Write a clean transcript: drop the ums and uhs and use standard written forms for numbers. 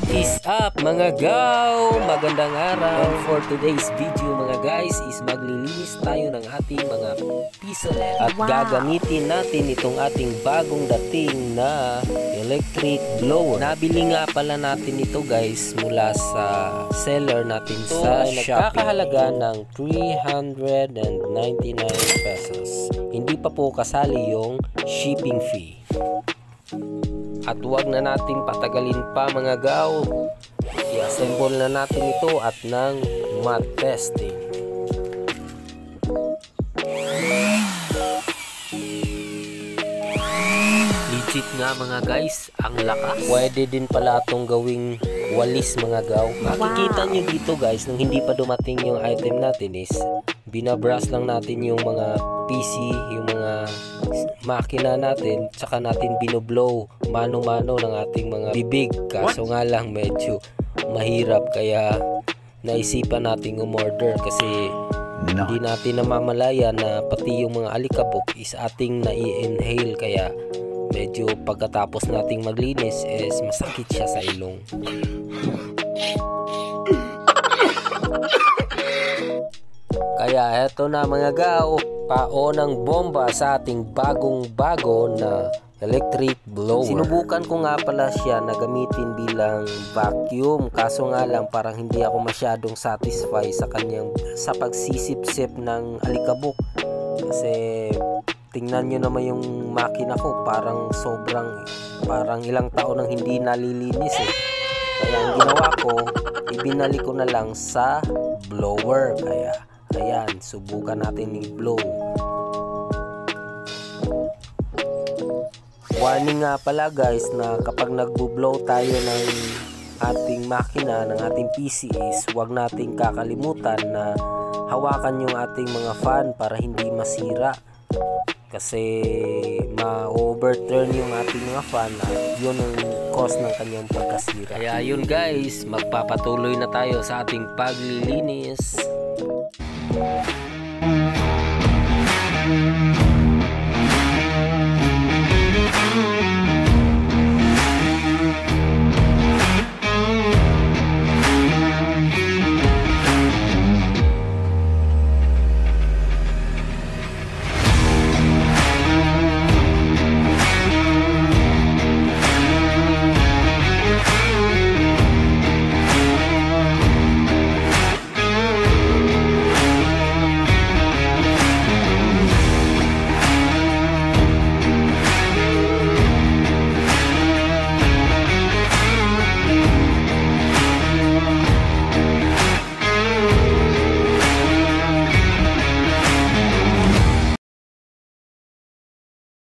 Is up mga gaw! Magandang araw! And for today's video mga guys is maglilinis tayo ng ating mga pisonet at gagamitin natin itong ating bagong dating na electric blower. Nabili nga pala natin ito guys mula sa seller natin sa Shopee. Nagkakahalaga ng 399 pesos. Hindi pa po kasali yung shipping fee. At huwag na nating patagalin pa mga gaw. I-assemble na natin ito at ng mat testing. Legit nga mga guys, ang lakas. Pwede din pala itong gawing walis mga gaw. Makikita nyo dito guys, nung hindi pa dumating yung item natin is binabrush lang natin yung mga PC, yung mga makina natin, tsaka natin binoblow mano-mano ng ating mga bibig. Kaso nga lang medyo mahirap, kaya naisipan nating umorder kasi hindi natin namamalayan na pati yung mga alikabok is ating nai-inhale, kaya medyo pagkatapos nating maglinis is masakit siya sa ilong. Kaya eto na mga gaw, paonang bomba sa ating bagong-bago na electric blower. Sinubukan ko nga pala siya na gamitin bilang vacuum, kaso nga lang parang hindi ako masyadong satisfy sa kanyang pagsisip-sip ng alikabok. Kasi tingnan nyo naman yung makina ko, parang ilang taon nang hindi nalilinis eh. Kaya ang ginawa ko, ibinalik ko na lang sa blower. Kaya ayan, subukan natin i-blow. Warning nga pala guys na kapag nagbo-blow tayo ng ating makina, ng ating PC is huwag nating kakalimutan na hawakan yung ating mga fan para hindi masira. Kasi ma-overturn yung ating mga fan at yun ang cause ng kanyang pagkasira. Kaya yun guys, magpapatuloy na tayo sa ating paglilinis.